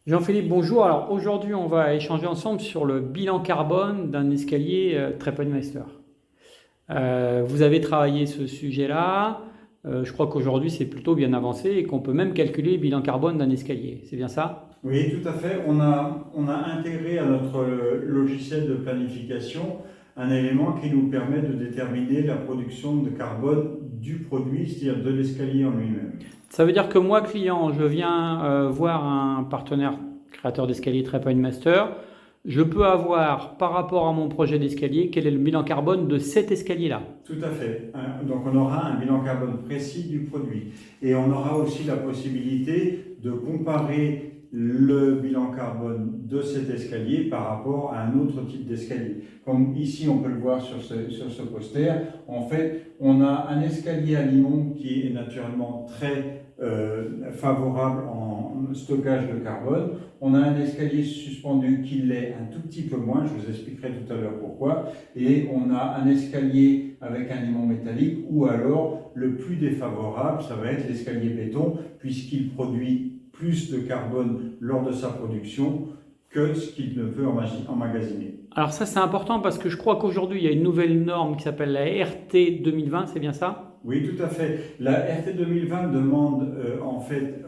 Jean-Philippe, bonjour. Alors aujourd'hui, on va échanger ensemble sur le bilan carbone d'un escalier TrepAdvisor. Vous avez travaillé ce sujet-là. Je crois qu'aujourd'hui, c'est plutôt bien avancé et qu'on peut même calculer le bilan carbone d'un escalier. C'est bien ça? Oui, tout à fait. On a intégré à notre logiciel de planification un élément qui nous permet de déterminer la production de carbone du produit, c'est-à-dire de l'escalier en lui-même. Ça veut dire que moi, client, je viens voir un partenaire créateur d'escalier TrepAdvisor. Je peux avoir, par rapport à mon projet d'escalier, quel est le bilan carbone de cet escalier-là? Tout à fait. Donc on aura un bilan carbone précis du produit. Et on aura aussi la possibilité de comparer le bilan carbone de cet escalier par rapport à un autre type d'escalier. Comme ici on peut le voir sur ce poster, en fait on a un escalier à limon qui est naturellement très favorable en stockage de carbone. On a un escalier suspendu qui l'est un tout petit peu moins, je vous expliquerai tout à l'heure pourquoi. Et on a un escalier avec un limon métallique, ou alors le plus défavorable, ça va être l'escalier béton, puisqu'il produit plus de carbone lors de sa production que ce qu'il ne peut emmagasiner. Alors ça, c'est important parce que je crois qu'aujourd'hui, il y a une nouvelle norme qui s'appelle la RT 2020, c'est bien ça? Oui, tout à fait. La RT 2020 demande en fait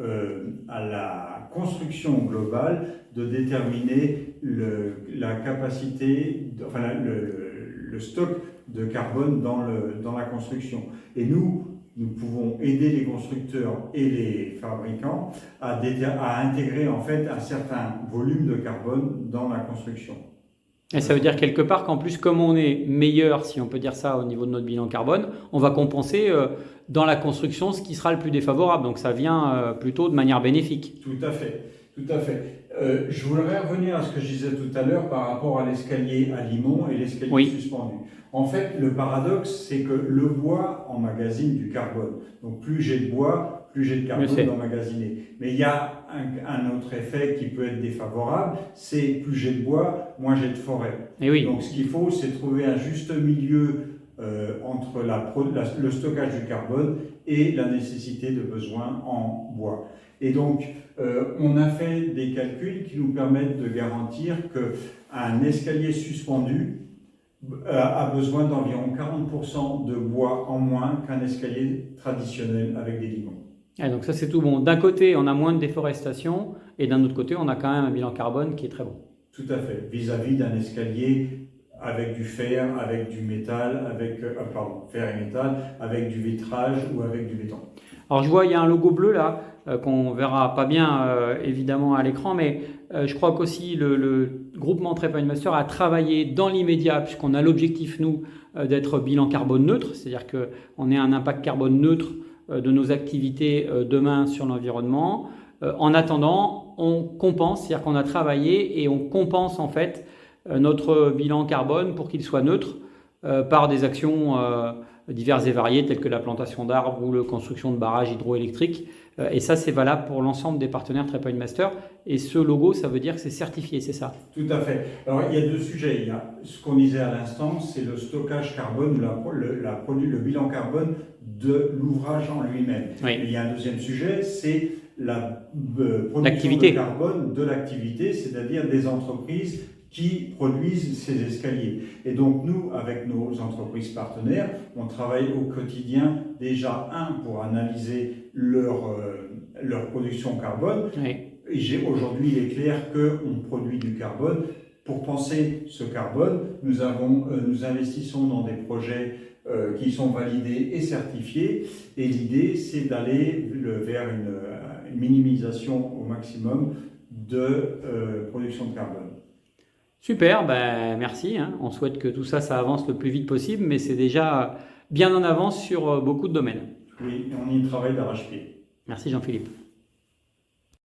à la construction globale de déterminer la capacité, enfin le stock de carbone dans la construction. Et nous pouvons aider les constructeurs et les fabricants à intégrer en fait un certain volume de carbone dans la construction. Et ça veut dire quelque part qu'en plus, comme on est meilleur, si on peut dire ça, au niveau de notre bilan carbone, on va compenser dans la construction ce qui sera le plus défavorable. Donc ça vient plutôt de manière bénéfique. Tout à fait, tout à fait. Je voudrais revenir à ce que je disais tout à l'heure par rapport à l'escalier à limon et l'escalier suspendu. En fait, le paradoxe, c'est que le bois emmagasine du carbone. Donc plus j'ai de bois, plus j'ai de carbone d'emmagasiner. Mais il y a un autre effet qui peut être défavorable, c'est plus j'ai de bois, moins j'ai de forêt. Et oui. Donc ce qu'il faut, c'est trouver un juste milieu entre le stockage du carbone et la nécessité de besoin en bois. Et donc, on a fait des calculs qui nous permettent de garantir qu'un escalier suspendu a besoin d'environ 40% de bois en moins qu'un escalier traditionnel avec des limons. Et donc ça, c'est tout bon. D'un côté, on a moins de déforestation et d'un autre côté, on a quand même un bilan carbone qui est très bon. Tout à fait. Vis-à-vis d'un escalier avec du fer, avec du métal, fer et métal, avec du vitrage ou avec du béton. Alors je vois, il y a un logo bleu là, qu'on verra pas bien évidemment à l'écran, mais je crois qu'aussi le groupement TrepAdvisor a travaillé dans l'immédiat, puisqu'on a l'objectif, nous, d'être bilan carbone neutre, c'est-à-dire qu'on ait un impact carbone neutre de nos activités demain sur l'environnement. En attendant, on compense, c'est-à-dire qu'on a travaillé et on compense en fait notre bilan carbone pour qu'il soit neutre par des actions diverses et variées telles que la plantation d'arbres ou la construction de barrages hydroélectriques. Et ça, c'est valable pour l'ensemble des partenaires TrepAdvisor. Et ce logo, ça veut dire que c'est certifié, c'est ça? Tout à fait. Alors, il y a deux sujets. Il y a ce qu'on disait à l'instant, c'est le stockage carbone ou le bilan carbone de l'ouvrage en lui-même. Oui. Il y a un deuxième sujet, c'est la production de carbone de l'activité, c'est-à-dire des entreprises qui produisent ces escaliers. Et donc nous, avec nos entreprises partenaires, on travaille au quotidien déjà, pour analyser leur production carbone. Oui. Et aujourd'hui, il est clair qu'on produit du carbone. Pour penser ce carbone, nous investissons dans des projets qui sont validés et certifiés. Et l'idée, c'est d'aller vers une minimisation au maximum de production de carbone. Super, ben merci. On souhaite que tout ça, ça avance le plus vite possible, mais c'est déjà bien en avance sur beaucoup de domaines. Oui, on y travaille d'arrache-pied. Merci Jean-Philippe.